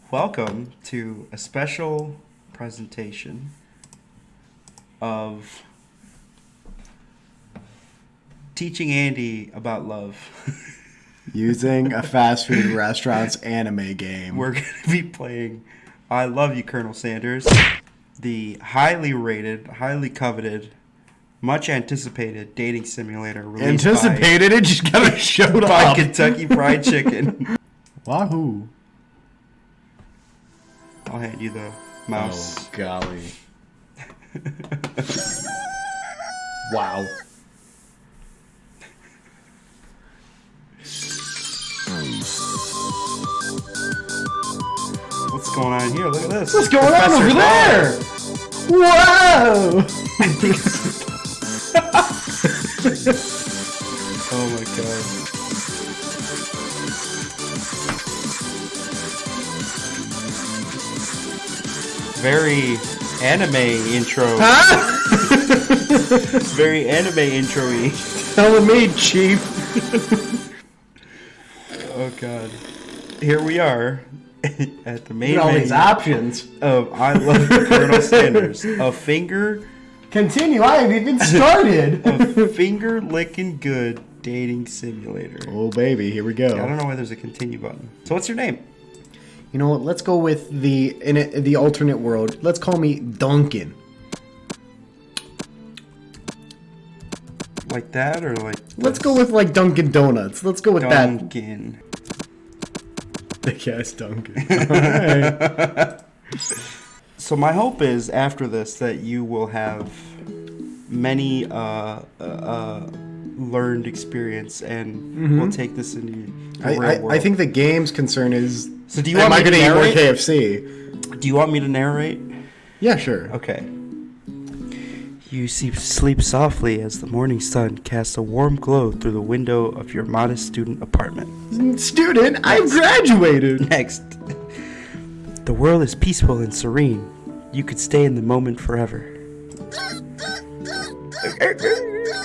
Welcome to a special presentation of teaching Andy about love. Using a fast food restaurant's anime game. We're going to be playing I Love You, Colonel Sanders, the highly rated, highly coveted, much anticipated dating simulator released Anticipated? It just kind of showed by up. Kentucky Fried Chicken. Wahoo. I'll hand you the mouse. Oh, golly. Wow. What's going on here? Look at this. What's going on Professor over there? Whoa! Oh my god. Very anime intro. Huh? Very anime intro-y. Telling me, Chief. Oh god. Here we are at the main Look at all these menu options. of I Love You, Colonel Sanders. A finger Continue, I haven't even started. A finger-licking good dating simulator. Oh, baby, here we go. I don't know why there's a continue button. So what's your name? You know what? Let's go with the alternate world. Let's call me Duncan. Like that or like Let's go with like Dunkin' Donuts. Let's go with Duncan. that. Yes, Duncan. Alright. So my hope is after this that you will have many learned experience and will take this into the real world. I think the game's concern is, So do you want am I me to going to eat more narrate? KFC? Do you want me to narrate? Yeah, sure. Okay. You sleep softly as the morning sun casts a warm glow through the window of your modest student apartment. Student, I've graduated. Next. The world is peaceful and serene. You could stay in the moment forever.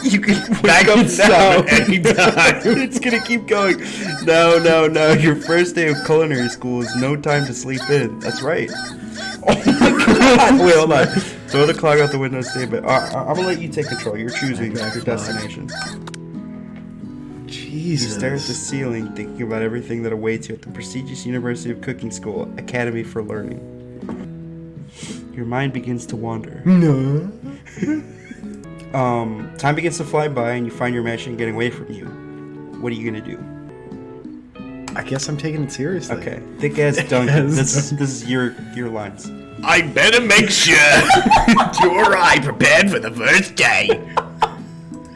You can wake up now. It's gonna keep going. No. Your first day of culinary school is no time to sleep in. That's right. Oh my god. Wait, hold on. Throw the clock out the window and stay in bed. I'm gonna let you take control. You're choosing your destination. Jesus. You stare at the ceiling, thinking about everything that awaits you at the prestigious University of Cooking School, Academy for Learning. Your mind begins to wander. No. Time begins to fly by, and you find your mansion getting away from you. What are you gonna do? I guess I'm taking it seriously. Okay, thick ass Duncan. This is your lines. I better make sure you or I prepared for the first day.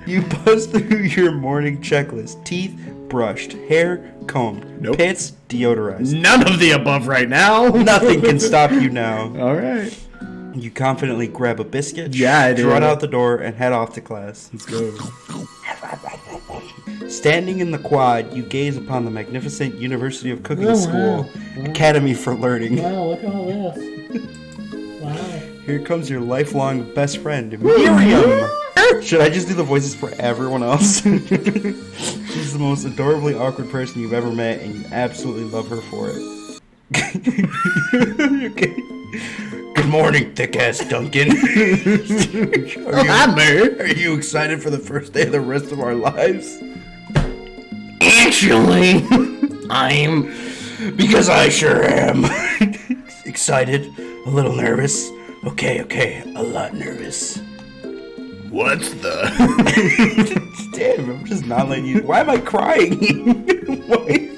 You buzz through your morning checklist: teeth brushed, hair combed, Nope. pits deodorized. None of the above right now. Nothing can stop you now. All right. You confidently grab a biscuit, Yeah, I do. trot out the door, and head off to class. Let's go. Standing in the quad, you gaze upon the magnificent University of Cooking School, Academy for Learning. Wow, look at all this. Wow. Here comes your lifelong best friend, Miriam. Should I just do the voices for everyone else? She's the most adorably awkward person you've ever met, and you absolutely love her for it. Okay. Good morning, thick-ass Duncan. Are you excited for the first day of the rest of our lives? Actually, because I sure am. Excited, a little nervous. Okay, a lot nervous. What's the... Damn, I'm just not letting you... Why am I crying? Why?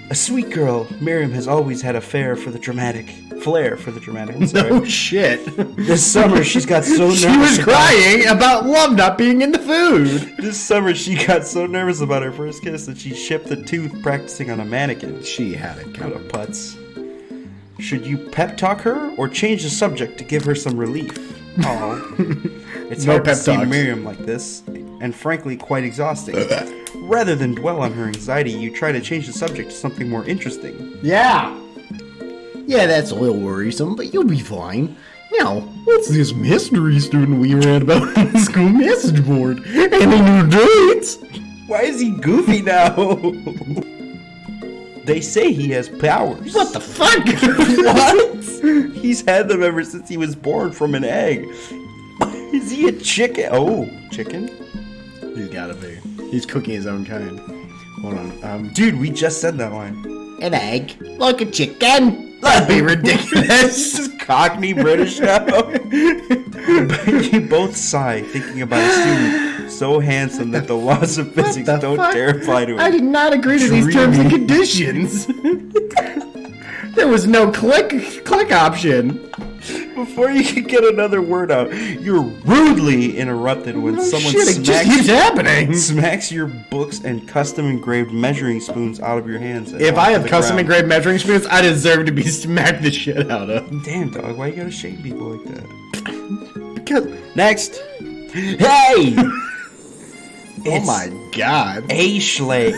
A sweet girl, Miriam has always had a flair for the dramatic. I'm sorry. No shit. This summer, she's got so nervous. She was crying about love not being in the food. This summer, she got so nervous about her first kiss that she shipped the tooth practicing on a mannequin. She had it What a coming. putz. Should you pep talk her or change the subject to give her some relief? Oh, it's No hard to pep see talks. Miriam like this, and frankly, quite exhausting. Rather than dwell on her anxiety, you try to change the subject to something more interesting. Yeah. Yeah, that's a little worrisome, but you'll be fine. Now, what's this mystery student we read about on the school message board? Any new dates? Why is he goofy now? They say he has powers. What the fuck? What? He's had them ever since he was born from an egg. Is he a chicken? Oh, chicken? He's gotta be. He's cooking his own kind. Hold on. Dude, we just said that line. An egg? Like a chicken? That'd be ridiculous. This is Cockney British now. You both sigh, thinking about a student so handsome that the laws of physics don't terrify to him. I did not agree to these terms and conditions. There was no click option. Before you can get another word out, you're rudely interrupted when someone Shit, it just keeps happening. smacks your books and custom engraved measuring spoons out of your hands. If I have custom engraved measuring spoons, I deserve to be smacked the shit out of. Damn, dog, why you gotta shame people like that? Because Next. Hey! oh my god. Ashley.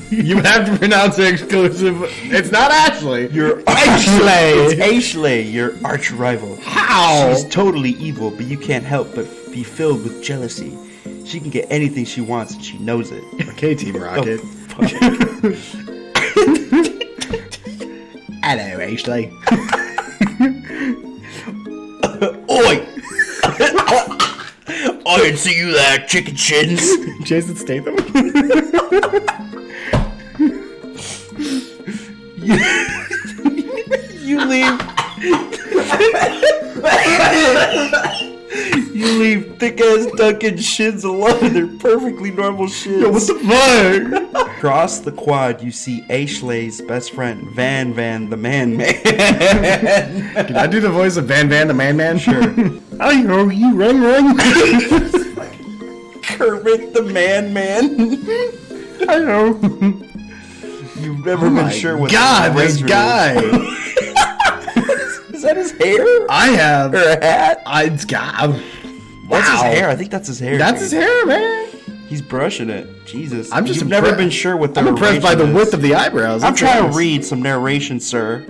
You have to pronounce it exclusive. It's not Ashley. You're Ashley. It's Ashley, your arch rival. How? She's totally evil, but you can't help but be filled with jealousy. She can get anything she wants, and she knows it. Okay, Team Rocket. Oh, Hello, Ashley. Oi! I didn't see you there, chicken shins. Jason Statham. You leave. You leave thick ass Duncan shins alone. They're perfectly normal shins. Yo, what the fuck? Across the quad, you see Ashley's best friend, Van the Man Man. Can I do the voice of Van the Man Man? Sure. I know you run. Kermit the Man Man. I know. You've never been sure what God, the this razor guy. Is that his hair? I have. Or a hat? It's got. That's his Wow. hair. I think that's his hair. That's his hair, man. He's brushing it. Jesus. I'm just You've never impre- been sure what the I'm impressed by the narration width is. of the eyebrows. I'm That's trying nice. to read some narration, sir.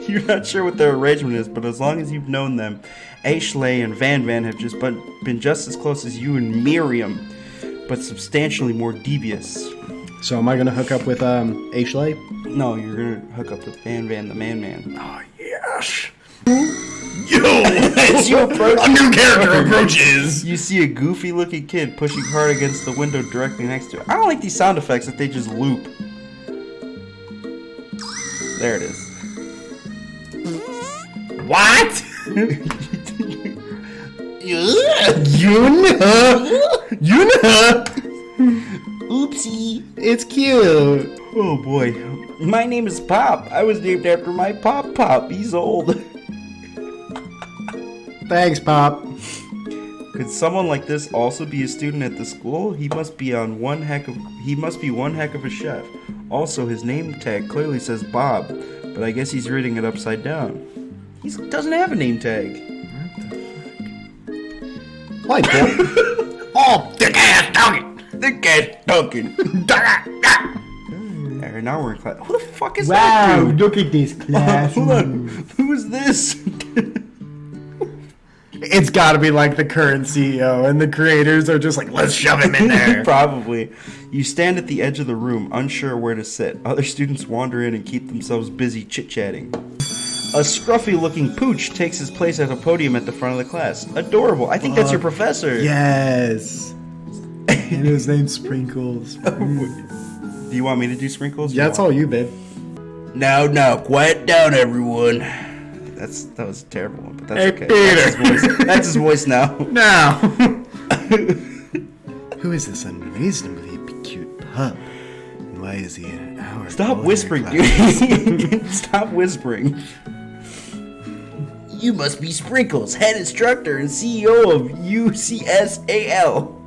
You're not sure what their arrangement is, but as long as you've known them, Ashley and Van have just been just as close as you and Miriam, but substantially more devious. So am I gonna hook up with Ashley? No, you're gonna hook up with Van the Man Man. Oh yes. Yo! As you approach, A new character approaches! you see a goofy looking kid pushing hard against the window directly next to it. I don't like these sound effects that they just loop. There it is. What? Yuna. Oopsie. It's cute. Oh boy. My name is Pop. I was named after my Pop. He's old. Thanks, Pop. Could someone like this also be a student at the school? He must be one heck of a chef. Also, his name tag clearly says Bob, but I guess he's reading it upside down. He doesn't have a name tag. Why, Paul? Oh, thick ass Duncan! Thick ass Duncan. There, now we're in class. Who the fuck is that dude? Look at this class. Hold on. Who is this? It's gotta be like the current CEO, and the creators are just like, let's shove him in there. Probably. You stand at the edge of the room, unsure where to sit. Other students wander in and keep themselves busy chit-chatting. A scruffy-looking pooch takes his place at a podium at the front of the class. Adorable. I think that's your professor. Yes. And his name's Sprinkles. Do you want me to do Sprinkles? Yeah, that's all you, babe. Now, quiet down, everyone. That was a terrible one, but that's Hey, okay. Peter. That's his voice now. Now. Who is this unreasonably cute pup? And why is he an hour? Stop older whispering, class? dude. Stop whispering. You must be Sprinkles, head instructor and CEO of UCSAL.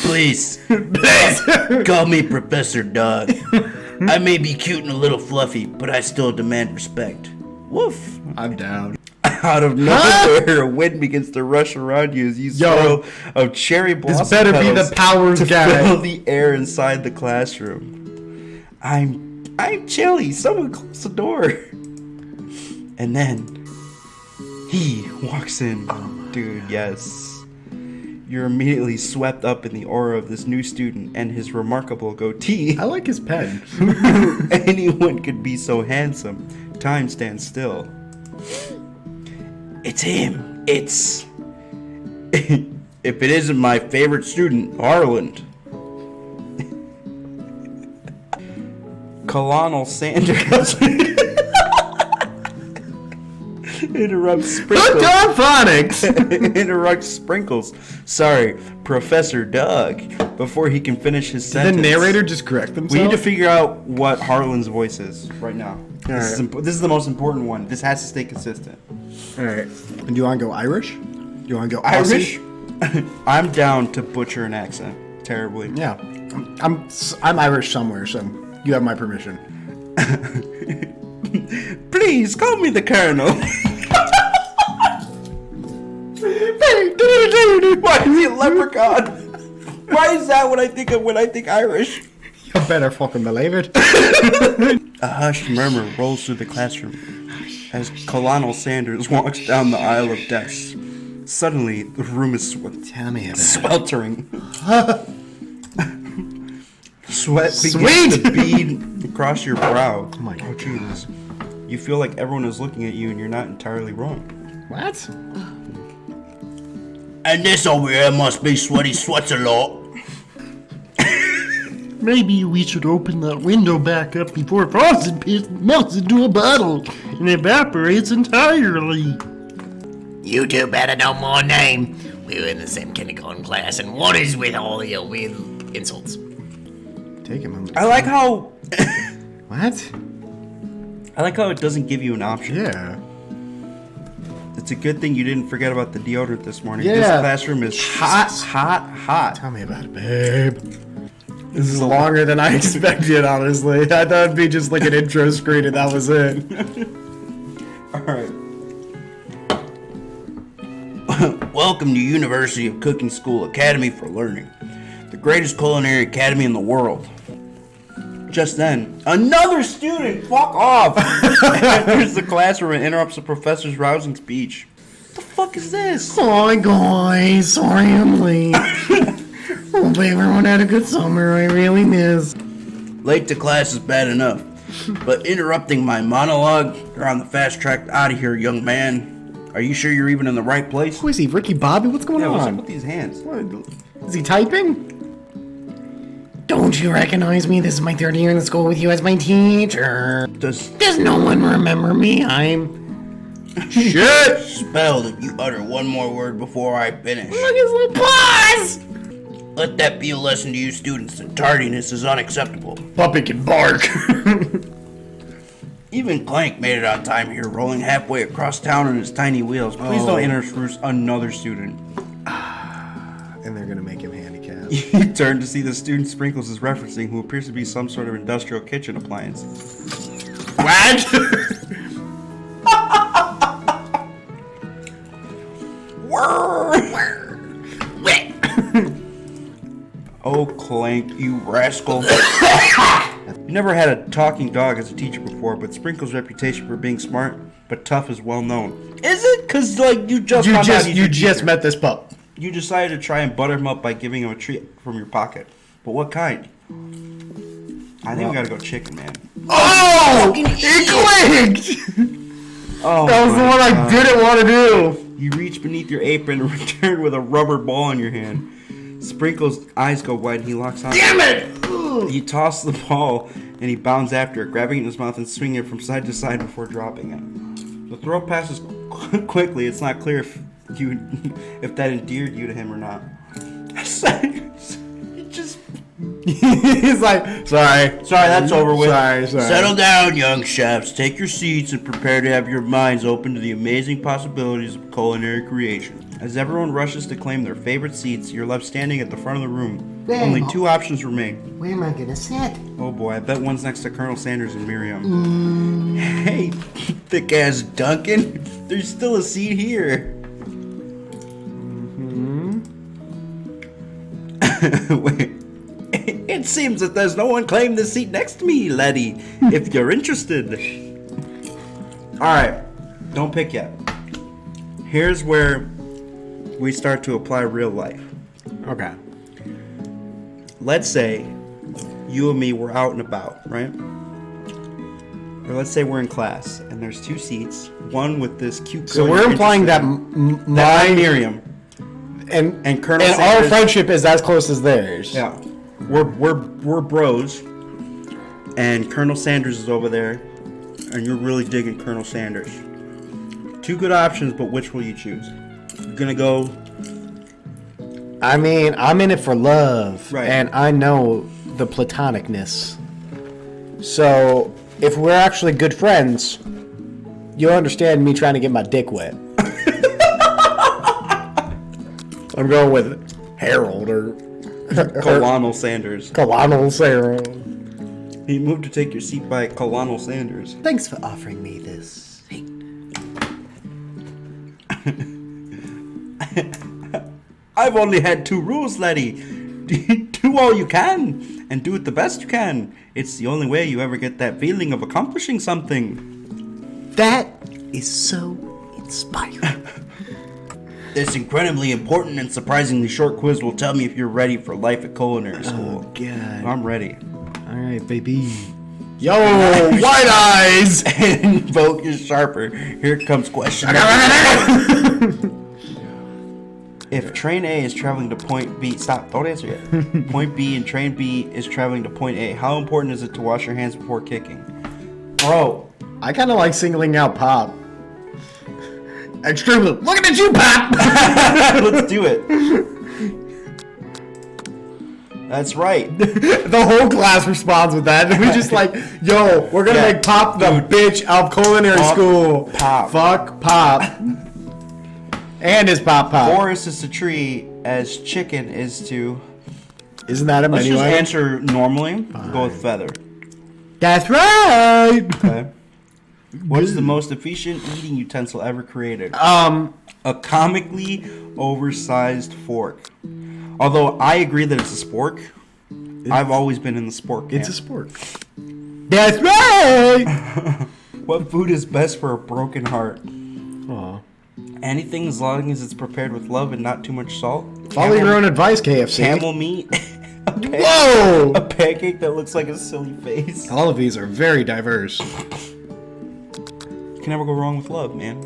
Please, call me Professor Dog. I may be cute and a little fluffy, but I still demand respect. Woof. I'm down. Out of nowhere, a wind begins to rush around you as you swirl of cherry blossom This better be petals the powers to guy. fill the air inside the classroom. I'm chilly. Someone close the door. And then he walks in. Dude, yes. You're immediately swept up in the aura of this new student and his remarkable goatee. I like his pen. Anyone could be so handsome. Time stands still. It's him. It's... If it isn't my favorite student, Harland. Colonel Sanders interrupts Sprinkles. Interrupts Sprinkles. Sorry, Professor Doug. Before he can finish his sentence. The narrator just correct themselves? We need to figure out what Harlan's voice is right now. This is the most important one. This has to stay consistent. Alright. And do you want to go Irish? Do you want to go Irish? Aussie? I'm down to butcher an accent terribly. Yeah. I'm Irish somewhere, so you have my permission. Please call me the Colonel. Why is he a leprechaun? Why is that what I think of when I think Irish? You better fucking believe it. A hushed murmur rolls through the classroom as Colonel Sanders walks down the aisle of desks. Suddenly, the room is Tell me about it. sweltering. Sweat begins to bead across your brow. Oh my God. Jesus. You feel like everyone is looking at you and you're not entirely wrong. What? And this over here must be Sweaty Sweats a lot. Maybe we should open that window back up before frosted pit melts into a bottle and evaporates entirely. You two better know my name. We were in the same kindergarten class, and what is with all your weird insults? Take a moment. I like how What? it doesn't give you an option. Yeah. It's a good thing you didn't forget about the deodorant this morning. Yeah. This classroom is hot. Tell me about it, babe. This is longer than I expected, honestly. I thought it'd be just like an intro screen and that was it. Alright. Welcome to University of Cooking School Academy for Learning, the greatest culinary academy in the world. Just then, another student, fuck off, enters the classroom and interrupts the professor's rousing speech. What the fuck is this? Hi guys, sorry I'm late. Hope everyone had a good summer. I really miss. Late to class is bad enough, but interrupting my monologue, you're on the fast track out of here, young man. Are you sure you're even in the right place? Who is he, Ricky Bobby? What's going Yeah, what's up on? with these hands? Is he typing? Don't you recognize me? This is my third year in the school with you as my teacher. Does Does no one remember me? I'm... Shit! Spell if you utter one more word before I finish. Look at his little paws! Let that be a lesson to you students that tardiness is unacceptable. Puppy can bark. Even Clank made it on time here, rolling halfway across town on his tiny wheels. please don't introduce another student. And they're gonna make him handicapped. You turn to see the student Sprinkles is referencing, who appears to be some sort of industrial kitchen appliance. What? Oh, Clank, you rascal. You never had a talking dog as a teacher before, but Sprinkles' reputation for being smart but tough is well known. Is it? Because, like, you just found out he's You your just teacher. met this pup. You decided to try and butter him up by giving him a treat from your pocket. But what kind? I think we gotta go chicken, man. Oh! It clicked! Oh, That was the my one I God. didn't want to do. You reach beneath your apron and return with a rubber ball in your hand. Sprinkles' eyes go wide and he locks on. Damn it! He tosses the ball and he bounds after it, grabbing it in his mouth and swinging it from side to side before dropping it. The throw passes quickly. It's not clear if that endeared you to him or not. He just He's like, sorry. sorry, that's over with. Sorry. Settle down, young chefs. Take your seats and prepare to have your minds open to the amazing possibilities of culinary creation. As everyone rushes to claim their favorite seats, you're left standing at the front of the room. Only two options remain. Where am I gonna sit? Oh boy, I bet one's next to Colonel Sanders and Miriam. Hey, thick ass Duncan, there's still a seat here. Wait. It seems that there's no one claiming the seat next to me, laddie. If you're interested. Alright, don't pick yet. Here's where we start to apply real life. Okay. Let's say you and me were out and about, right? Or let's say we're in class and there's 2 seats, one with this cute girl. So we're you're implying that interested in, my I'm Miriam and Colonel our Sanders- friendship is as close as theirs. Yeah, we're bros, and Colonel Sanders is over there, and you're really digging Colonel Sanders. 2 good options, but which will you choose? You're gonna go. I mean, I'm in it for love, Right. and I know the platonicness. So, if we're actually good friends, you'll understand me trying to get my dick wet. I'm going with Harold or Colonel Sanders. Colonel Sarah. He moved to take your seat by Colonel Sanders. Thanks for offering me this. I've only had 2 rules, laddie. Do all you can, and do it the best you can. It's the only way you ever get that feeling of accomplishing something. That is so inspiring. This incredibly important and surprisingly short quiz will tell me if you're ready for life at culinary school. God. I'm ready. All right, baby. Yo, white eyes. And focus sharper. Here comes question If train A is traveling to point B, stop, don't answer yet. Point B and train B is traveling to point A. How important is it to wash your hands before kicking? Bro, I kind of like singling out Pop. Extremely. Looking at you, Pop. let's do it. That's right. The whole class responds with that. And we just like, yo, we're gonna Yeah, make Pop the bitch of culinary Fuck school. Pop. Fuck Pop. And his Pop. Forest is to tree as chicken is to. Isn't that him Let's anyway? just answer normally. Go with feather. That's right. Okay. What's the most efficient eating utensil ever created? Um, A comically oversized fork. Although I agree that it's a spork. I've always been in the spork camp. it's a sport. That's right. What food is best for a broken heart? Aw. Anything as long as it's prepared with love and not too much salt. Follow your own advice, KFC. Camel meat. Whoa! A pancake that looks like a silly face. All of these are very diverse. You can never go wrong with love, man.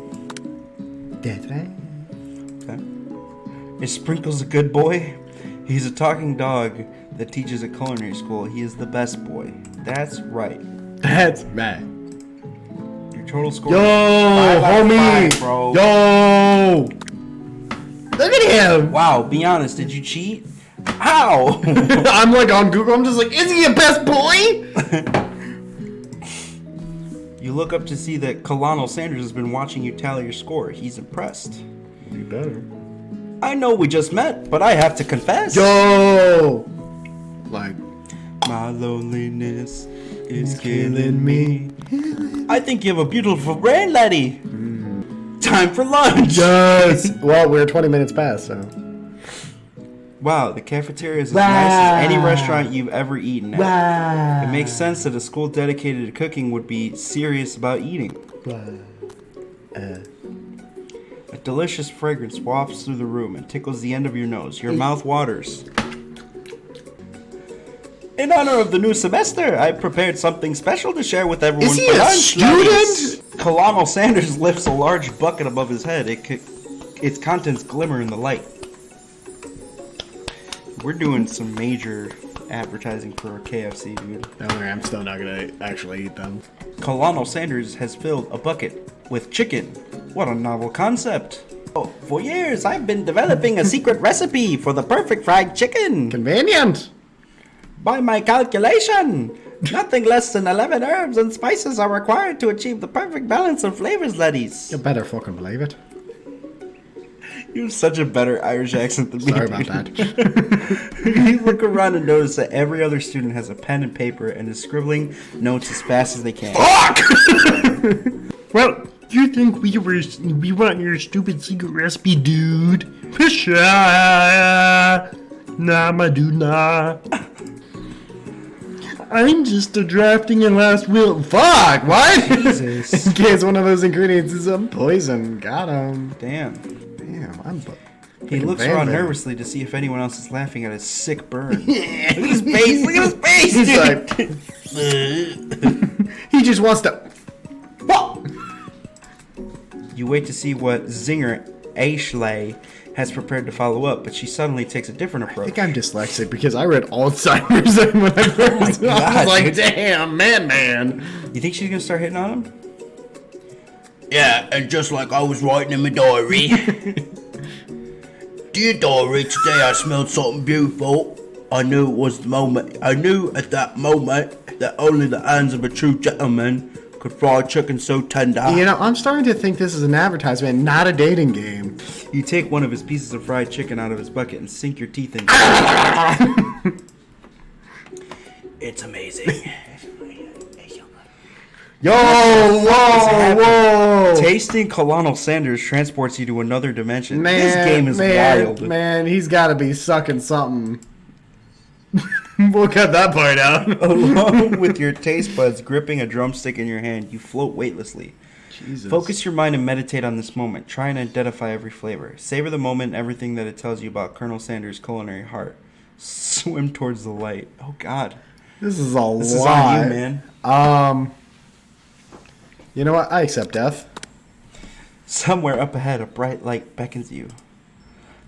That's right. Okay. Is Sprinkles a good boy? He's a talking dog that teaches at culinary school. He is the best boy. That's right. That's right. Your total score. Yo, is 5 out of homie. 5, bro. Yo. Look at him. Wow. Be honest. Did you cheat? How? I'm like on Google. I'm just like, is he a best boy? You look up to see that Colonel Sanders has been watching you tally your score. He's impressed. You better. I know we just met, but I have to confess. Yo. Like, My loneliness is killing me. I think you have a beautiful brain, laddie. Time for lunch. yes. Well, we're 20 minutes past, so. Wow, the cafeteria is as nice as any restaurant you've ever eaten at. It makes sense that a school dedicated to cooking would be serious about eating. A delicious fragrance wafts through the room and tickles the end of your nose. Your mouth waters. In honor of the new semester, I prepared something special to share with everyone Is he for a lunch. student? Ladies. Colonel Sanders lifts a large bucket above his head. Its contents glimmer in the light. We're doing some major advertising for our KFC, dude. Don't worry, I'm still not gonna actually eat them. Colonel Sanders has filled a bucket with chicken. What a novel concept. Oh, for years, I've been developing a secret recipe for the perfect fried chicken. Convenient. By my calculation, nothing less than 11 herbs and spices are required to achieve the perfect balance of flavors, laddies. You better fucking believe it. You have such a better Irish accent than me. Sorry about dude. that. You look around and notice that every other student has a pen and paper and is scribbling notes as fast as they can. Well, you think we want your stupid secret recipe, dude? Nah, my dude, nah. I'm just a drafting and last will. Fuck, what? Jesus. In case one of those ingredients is a poison. Got him. Damn. Damn, I'm He looks around nervously to see if anyone else is laughing at his sick burn. Look at his face! Look at his face! He's dude. like, he just wants to. You wait to see what zinger Ashley has prepared to follow up, but she suddenly takes a different I approach. think I'm dyslexic because I read Alzheimer's when I first. I was like, damn, man. You think she's gonna start hitting on him? Yeah, and just like I was writing in my diary. Dear diary, today I smelled something beautiful. I knew it was the moment. I knew at that moment that only the hands of a true gentleman could fry chicken so tender. You know, I'm starting to think this is an advertisement, not a dating game. You take one of his pieces of fried chicken out of his bucket and sink your teeth into it. It's amazing. Yo, whoa. Tasting Colonel Sanders transports you to another dimension. Man, This game is wild. Man, he's got to be sucking something. We'll cut that part out. Along with your taste buds gripping a drumstick in your hand, you float weightlessly. Jesus. Focus your mind and meditate on this moment. Try and identify every flavor. Savor the moment and everything that it tells you about Colonel Sanders' culinary heart. Swim towards the light. Oh, God. This is a This is lot. on you, man. You know what? I accept death. Somewhere up ahead, a bright light beckons you.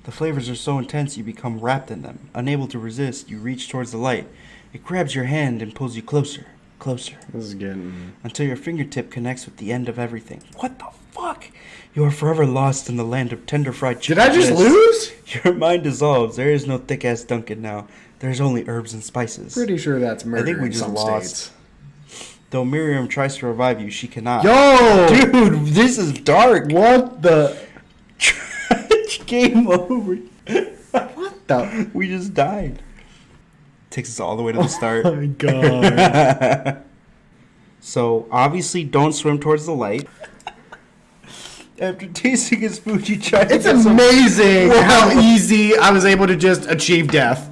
The flavors are so intense you become wrapped in them. Unable to resist, you reach towards the light. It grabs your hand and pulls you closer, closer, This is getting. until your fingertip connects with the end of everything. What the fuck? You are forever lost in the land of tender fried Did chicken. I just bliss. lose? Your mind dissolves. There is no thick-ass Dunkin' now. There's only herbs and spices. Pretty sure that's murder I think we in just some lost. states. Though Miriam tries to revive you, she cannot. Yo! Dude, this is dark. What the? Game over. What the? We just died. Takes us all the way to the start. Oh my god. So, obviously, don't swim towards the light. After tasting his food, you try to It's get some- amazing how easy I was able to just achieve death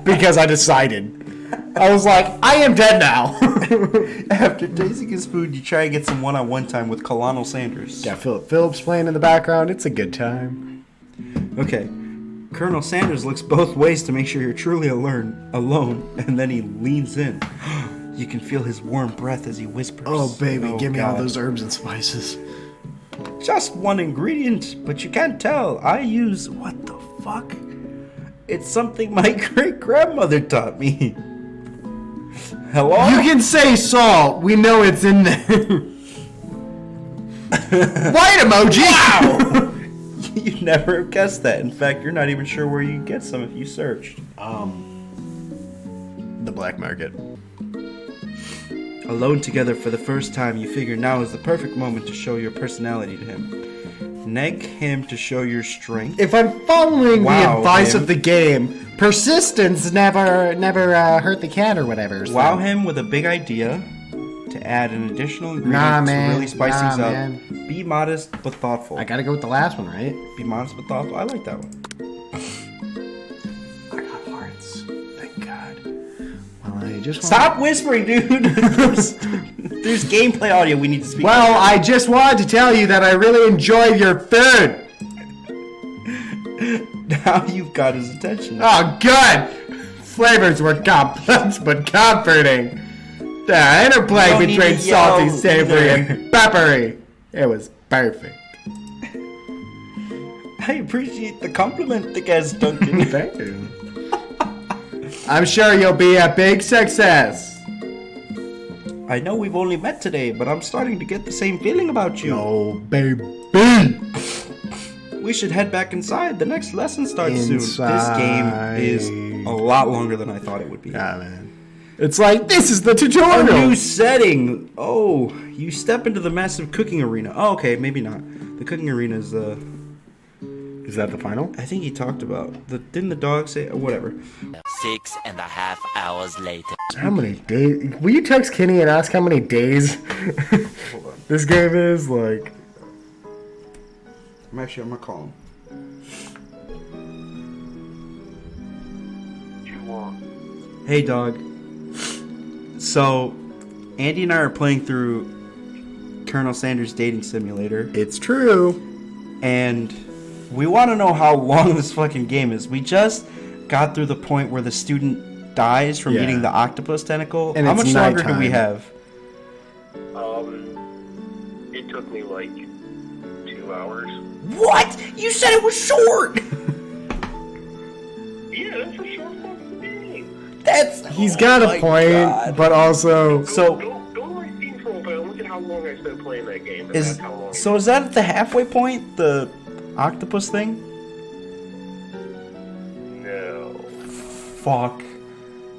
because I decided. I was like, I am dead now. After tasting his food, you try and get some one-on-one time with Colonel Sanders. Got Philip Phillips playing in the background. It's a good time. Okay. Colonel Sanders looks both ways to make sure you're truly alone, and then he leans in. You can feel his warm breath as he whispers. Oh, baby, give me all God. those herbs and spices. Just one ingredient, but you can't tell. I use... What the fuck? It's something my great-grandmother taught me. Hello? You can say salt. We know it's in there. White emoji. Wow! You'd never have guessed that. In fact, you're not even sure where you can get some if you searched. The black market. Alone together for the first time, you figure now is the perfect moment to show your personality to him. Neg him to show your strength. If I'm following the Wow, advice him. of the game, persistence never hurt the cat or whatever. So. Wow him with a big idea to add an additional ingredient Nah, to man. really spice Nah, things up. man. Be modest but thoughtful. I gotta go with the last one, right? Be modest but thoughtful. I like that one. I got hearts. Thank God. Well, I just Stop whispering, dude. There's gameplay audio we need to speak. Well, I just wanted to tell you that I really enjoyed your food. Now you've got his attention. Oh, good. Flavors were complex but comforting. The interplay don't need between to yell salty, savory, either. and peppery. It was perfect. I appreciate the compliment, thick ass Duncan. Thank you. I'm sure you'll be a big success. I know we've only met today, but I'm starting to get the same feeling about you. Oh, baby. We should head back inside. The next lesson starts soon. This Inside. game is a lot longer than I thought it would be. Yeah, man. It's like, this is the A tutorial. new setting. Oh, you step into the massive cooking arena. Oh, okay, maybe not. The cooking arena is the... Is that the final? I think he talked about. Didn't the dog say... whatever. 6.5 hours later. How many days? Will you text Kenny and ask how many days this game is? Like, I'm gonna call him. Hey, dog. So, Andy and I are playing through Colonel Sanders Dating Simulator, it's true. and We want to know how long this fucking game is. We just got through the point where the student dies from Yeah. eating the octopus tentacle. And How it's much longer do nighttime. we have? It took me like 2 hours. What? You said it was short! Yeah, that's a short fucking game. He's got a point, but also... So Go to my Steam profile and look at how long I spent playing that game. And is that's how long. so is that at the halfway point? The octopus thing? No. Fuck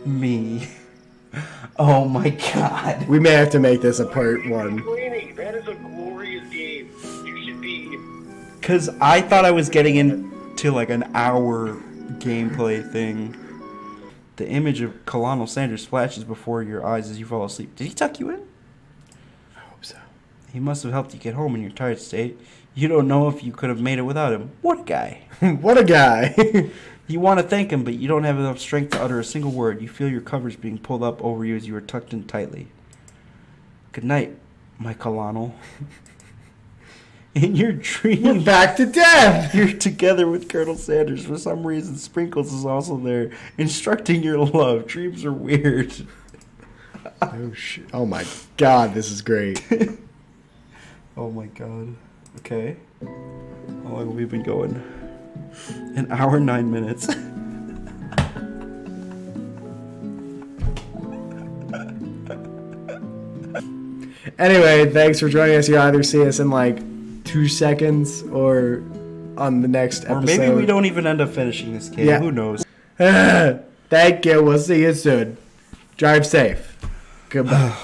me. Oh my god. We may have to make this a part 1. Complaining. That is a glorious game. You should be. Because I thought I was getting into like an hour gameplay thing. The image of Colonel Sanders flashes before your eyes as you fall asleep. Did he tuck you in? I hope so. He must have helped you get home in your tired state. You don't know if you could have made it without him. What a guy. What a guy. You want to thank him, but you don't have enough strength to utter a single word. You feel your covers being pulled up over you as you are tucked in tightly. Good night, my Colonel. In your dream, We're back to death. you're together with Colonel Sanders. For some reason, Sprinkles is also there, instructing your love. Dreams are weird. Oh, shit. Oh, my God. This is great. Oh my god. Okay. How long have we been going? An hour, 9 minutes. Anyway, thanks for joining us. You'll either see us in like 2 seconds or on the next Or episode. maybe we don't even end up finishing this game. Yeah. Who knows? Thank you. We'll see you soon. Drive safe. Goodbye.